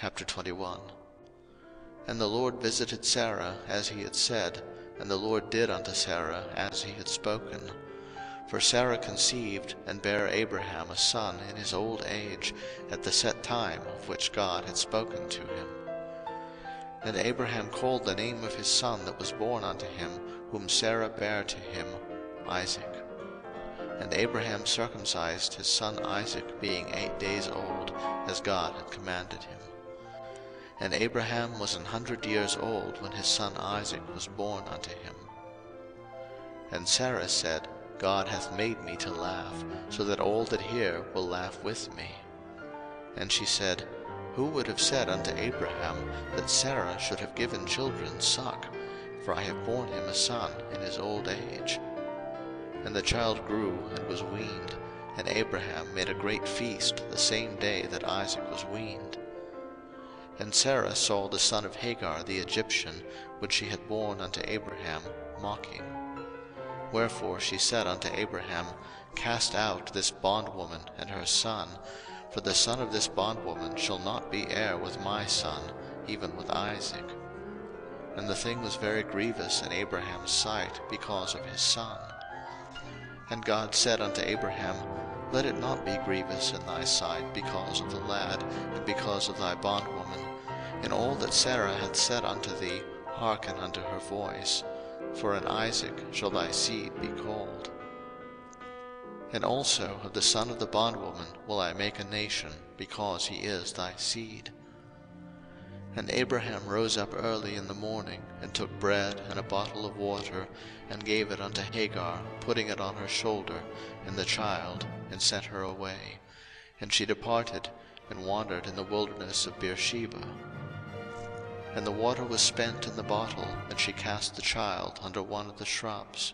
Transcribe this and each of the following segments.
Chapter 21. And the Lord visited Sarah as he had said, and the Lord did unto Sarah as he had spoken. For Sarah conceived, and bare Abraham a son in his old age, at the set time of which God had spoken to him. And Abraham called the name of his son that was born unto him, whom Sarah bare to him, Isaac. And Abraham circumcised his son Isaac, being 8 days old, as God had commanded him. And Abraham was 100 years old when his son Isaac was born unto him. And Sarah said, God hath made me to laugh, so that all that hear will laugh with me. And she said, Who would have said unto Abraham that Sarah should have given children suck? For I have borne him a son in his old age. And the child grew and was weaned, and Abraham made a great feast the same day that Isaac was weaned. And Sarah saw the son of Hagar the Egyptian, which she had borne unto Abraham, mocking. Wherefore she said unto Abraham, Cast out this bondwoman and her son, for the son of this bondwoman shall not be heir with my son, even with Isaac. And the thing was very grievous in Abraham's sight because of his son. And God said unto Abraham, Let it not be grievous in thy sight because of the lad, and because of thy bondwoman. In all that Sarah hath said unto thee, hearken unto her voice. For in Isaac shall thy seed be called. And also of the son of the bondwoman will I make a nation, because he is thy seed. And Abraham rose up early in the morning, and took bread and a bottle of water, and gave it unto Hagar, putting it on her shoulder, and the child, and sent her away. And she departed, and wandered in the wilderness of Beersheba. And the water was spent in the bottle, and she cast the child under one of the shrubs.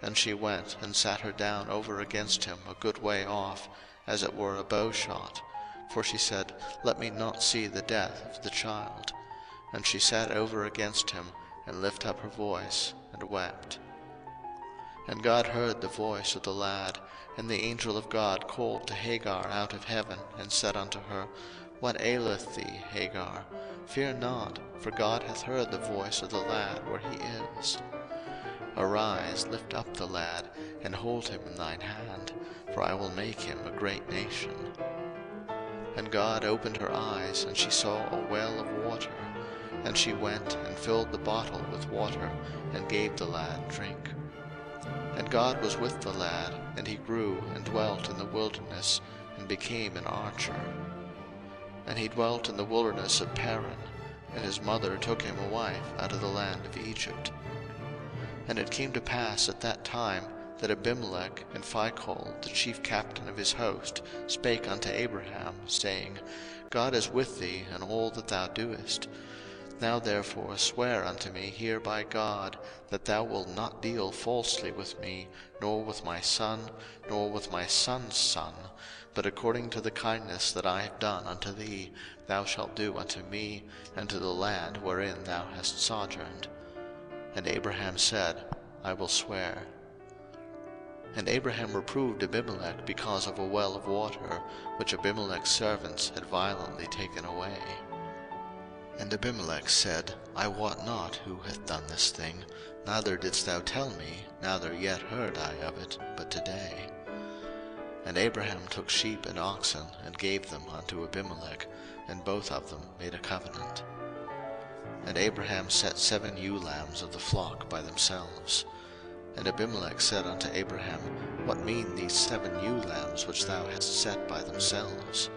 And she went and sat her down over against him a good way off, as it were a bowshot. For she said, Let me not see the death of the child. And she sat over against him, and lifted up her voice, and wept. And God heard the voice of the lad, and the angel of God called to Hagar out of heaven, and said unto her, What aileth thee, Hagar? Fear not, for God hath heard the voice of the lad where he is. Arise, lift up the lad, and hold him in thine hand, for I will make him a great nation. And God opened her eyes, and she saw a well of water. And she went and filled the bottle with water, and gave the lad drink. And God was with the lad, and he grew and dwelt in the wilderness, and became an archer. And he dwelt in the wilderness of Paran, and his mother took him a wife out of the land of Egypt. And it came to pass at that time that Abimelech and Phicol, the chief captain of his host, spake unto Abraham, saying, God is with thee in all that thou doest. Now therefore swear unto me here by God, that thou wilt not deal falsely with me, nor with my son, nor with my son's son, but according to the kindness that I have done unto thee, thou shalt do unto me, and to the land wherein thou hast sojourned. And Abraham said, I will swear. And Abraham reproved Abimelech because of a well of water, which Abimelech's servants had violently taken away. And Abimelech said, I wot not who hath done this thing, neither didst thou tell me, neither yet heard I of it, but today. And Abraham took sheep and oxen, and gave them unto Abimelech, and both of them made a covenant. And Abraham set 7 ewe lambs of the flock by themselves. And Abimelech said unto Abraham, What mean these 7 ewe lambs which thou hast set by themselves?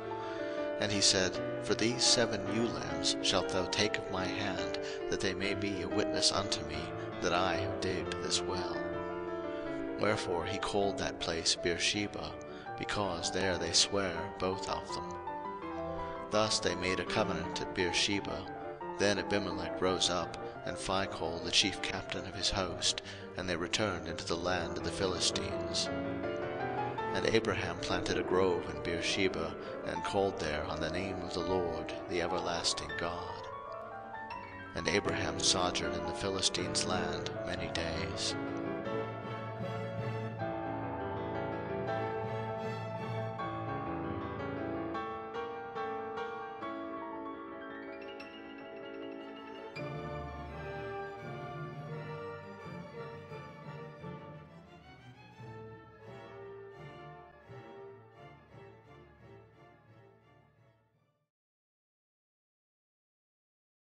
And he said, For these 7 ewe lambs shalt thou take of my hand, that they may be a witness unto me, that I have digged this well. Wherefore he called that place Beersheba, because there they sware both of them. Thus they made a covenant at Beersheba. Then Abimelech rose up, and Phicol the chief captain of his host, and they returned into the land of the Philistines. And Abraham planted a grove in Beersheba, and called there on the name of the Lord, the everlasting God. And Abraham sojourned in the Philistines' land many days.